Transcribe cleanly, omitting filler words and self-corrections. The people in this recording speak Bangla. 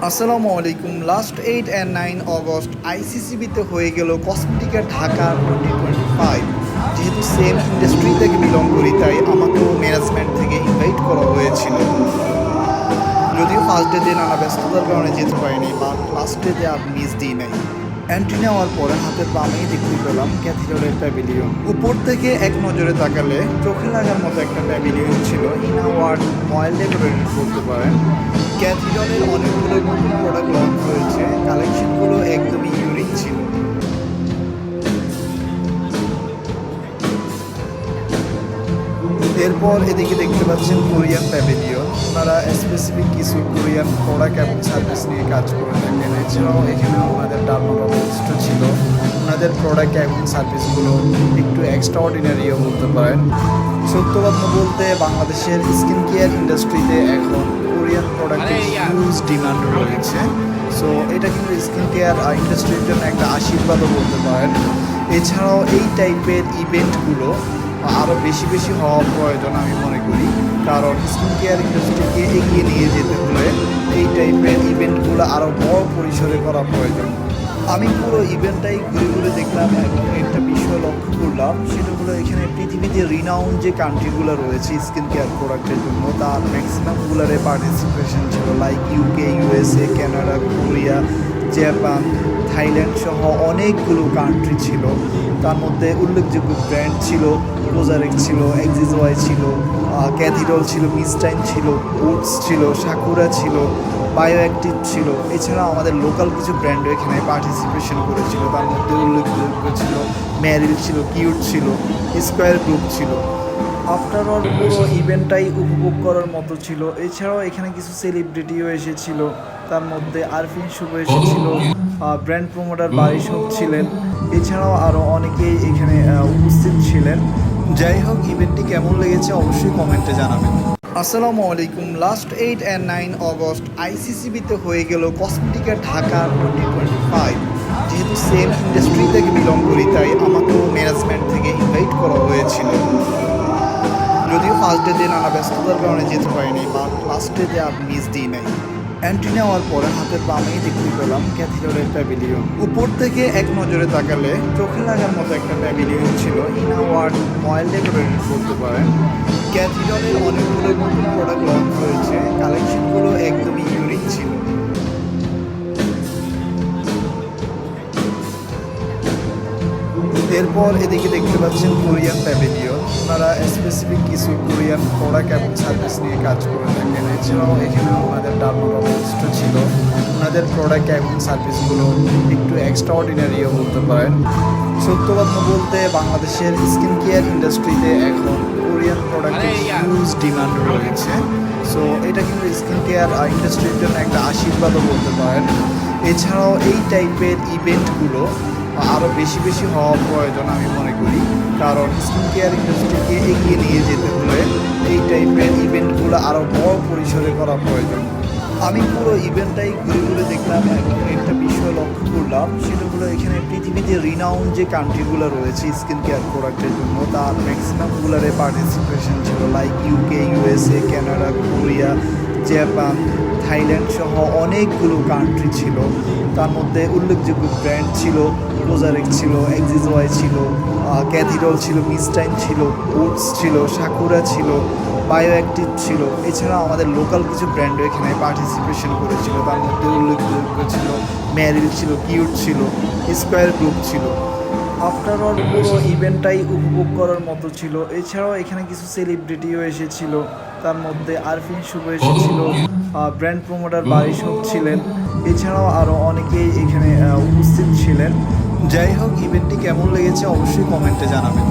আসসালামু আলাইকুম। লাস্ট 8 অ্যান্ড 9 অগস্ট আইসিসিবিতে হয়ে গেল কসমেটিকের ঢাকা 2025। যেহেতু সেম ইন্ডাস্ট্রি থেকে বিলং করি, তাই আমাকেও ম্যানেজমেন্ট থেকে ইনভাইট করা হয়েছিল। যদিও ফার্স্ট ডেতে নানা ব্যস্ততার কারণে যেতে পারিনি, বাট লাস্ট ডেতে আর মিস দিই নাই। এন্ট্রি নেওয়ার পরে হাতের বামেই দেখতে পেলাম ক্যাথিড্রালের প্যাভিলিয়ন। উপর থেকে এক নজরে তাকালে চোখে লাগার মতো একটা প্যাভিলিয়ন ছিল। ইনওয়ার্ড ওয়েল ডেকোরেটেড বলতে পারেন। ক্যাথিড্রালের অনেকগুলো নতুন প্রোডাক্ট লঞ্চ হয়েছে, কালেকশনগুলো একদমই ইউনিক ছিল। এরপর এদিকে দেখতে পাচ্ছেন কোরিয়ান প্যাভিলিয়ন। ওনারা স্পেসিফিক কিছু কোরিয়ান প্রোডাক্ট এবং সার্ভিস নিয়ে কাজ করে থাকেন। এছাড়াও এখানে ওনাদের ডার্মাটোলজিস্ট ছিল। ওনাদের প্রোডাক্ট এবং সার্ভিসগুলো একটু এক্সট্রা অর্ডিনারিও বলতে পারেন। সত্য কথা বলতে বাংলাদেশের স্কিন কেয়ার ইন্ডাস্ট্রিতে এখন কোরিয়ান প্রোডাক্টের হিউজ ডিমান্ড রয়েছে। সো এটা কিন্তু স্কিন কেয়ার ইন্ডাস্ট্রির জন্য একটা আশীর্বাদও বলতে পারেন। এছাড়াও এই টাইপের ইভেন্টগুলো আরও বেশি বেশি হওয়া প্রয়োজন আমি মনে করি, কারণ স্কিন কেয়ার ইন্ডাস্ট্রিকে এগিয়ে নিয়ে যেতে হলে এই টাইপের ইভেন্টগুলো আরও বড় পরিসরে করা প্রয়োজন। আমি পুরো ইভেন্টটাই ঘুরে ঘুরে দেখলাম এবং একটা বিষয় লক্ষ্য করলাম, সেটা হলো এখানে পৃথিবীতে রিনাউন্ড যে কান্ট্রিগুলো রয়েছে স্কিন কেয়ার প্রোডাক্টের জন্য, তার ম্যাক্সিমামগুলোরে পার্টিসিপেশন ছিল। Like UK, USA, Canada, Korea, Japan, Thailand সহ অনেকগুলো কান্ট্রি ছিল। তার মধ্যে উল্লেখযোগ্য ব্র্যান্ড ছিল কোজারেক ছিল, এক্সিজওয়াই ছিল, ক্যাথিডল ছিল, মিস্টাইন ছিল, বুটস ছিল, সাকুরা ছিল, বায়ো অ্যাক্টিভ ছিল। এছাড়া আমাদের লোকাল কিছু ব্র্যান্ডও এখানে পার্টিসিপেশন করেছিল। তার মধ্যে উল্লেখযোগ্য ছিল ম্যারিল ছিল, কিউট ছিল, স্কোয়ার গ্রুপ ছিল। আফটার অল পুরো ইভেন্টটাই উপভোগ করার মতো ছিল। এছাড়াও এখানে কিছু সেলিব্রিটিও এসেছিল। তার মধ্যে আরফিন শুভ এসেছিল, ব্র্যান্ড প্রমোটার বারিশক ছিলেন। এছাড়াও আরও অনেকেই এখানে উপস্থিত ছিলেন। যাই হোক, ইভেন্টটি কেমন লেগেছে অবশ্যই কমেন্টে জানাবেন। আসসালামু আলাইকুম। লাস্ট 8 অ্যান্ড 9 অগস্ট আইসিসিবিতে হয়ে গেল কসমেটিকের ঢাকা 2025। যেহেতু সেম ইন্ডাস্ট্রি থেকে বিলং করি, তাই আমাকেও ম্যানেজমেন্ট থেকে ইনভাইট করা হয়েছিল। যদিও ফার্স্ট ডেতে নানা ব্যস্ততার কারণে যেতে পারিনি, বাট লাস্ট ডেতে আর মিস দিই নাই। এন্ট্রি নেওয়ার পরে হাতের বামেই দেখতে পেলাম ক্যাথিড্রালের প্যাভিলিয়ন। উপর থেকে এক নজরে তাকালে চোখে লাগার মতো একটা প্যাভিলিয়ন ছিল। ইনওয়ার্ড ওয়েল ডেকোরেটেড বলতে পারেন। ক্যাথিড্রালের অনেকগুলো নতুন প্রোডাক্ট লঞ্চ হয়েছে, কালেকশনগুলো একদমই ইউনিক ছিল। এরপর এদিকে দেখতে পাচ্ছেন কোরিয়ান প্যাভিলিয়ন। ওনারা স্পেসিফিক কিছু কোরিয়ান প্রোডাক্ট এবং সার্ভিস নিয়ে কাজ করে থাকেন। এছাড়াও এখানে ওনাদের ডার্মাটোলজিস্ট ছিল। ওনাদের প্রোডাক্ট এবং সার্ভিসগুলো একটু এক্সট্রা অর্ডিনারিও বলতে পারেন। সত্য কথা বলতে বাংলাদেশের স্কিন কেয়ার ইন্ডাস্ট্রিতে এখন কোরিয়ান প্রোডাক্টের হিউজ ডিমান্ড রয়েছে। সো এটা কিন্তু স্কিন কেয়ার ইন্ডাস্ট্রির জন্য একটা আশীর্বাদও বলতে পারেন। এছাড়াও এই টাইপের ইভেন্টগুলো আরও বেশি বেশি হওয়া প্রয়োজন আমি মনে করি, কারণ স্কিন কেয়ার ইন্ডাস্ট্রিকে এগিয়ে নিয়ে যেতে হলে এই টাইপের ইভেন্টগুলো আরও বড় পরিসরে করা প্রয়োজন। আমি পুরো ইভেন্টটাই ঘুরে ঘুরে দেখলাম এবং একটা বিষয় লক্ষ্য করলাম, সেটা হলো এখানে পৃথিবীতে রিনাউন্ড যে কান্ট্রিগুলো রয়েছে স্কিন কেয়ার প্রোডাক্টের জন্য, তার ম্যাক্সিমামগুলোরে পার্টিসিপেশন ছিল। Like UK, USA, Canada, Korea, Japan, Thailand সহ অনেকগুলো কান্ট্রি ছিল। তার মধ্যে উল্লেখযোগ্য ব্র্যান্ড ছিল কোজারেক ছিল, এক্সিজওয়াই ছিল, ক্যাথিডল ছিল, মিস্টাইন ছিল, বুটস ছিল, সাকুরা ছিল, বায়ো অ্যাক্টিভ ছিল। এছাড়া আমাদের লোকাল কিছু ব্র্যান্ডও এখানে পার্টিসিপেশন করেছিল। তার মধ্যে উল্লেখযোগ্য ছিল ম্যারিল ছিল, কিউট ছিল, স্কোয়ার গ্রুপ ছিল। আফটার অল পুরো ইভেন্টটাই উপভোগ করার মতো ছিল। এছাড়াও এখানে কিছু সেলিব্রিটিও এসেছিল। তার মধ্যে আরফিন শুভ এসেছিল, ব্র্যান্ড প্রমোটার বারিশক ছিলেন। এছাড়াও আরও অনেকেই এখানে উপস্থিত ছিলেন। যাই হোক, ইভেন্টটি কেমন লেগেছে অবশ্যই কমেন্টে জানাবেন।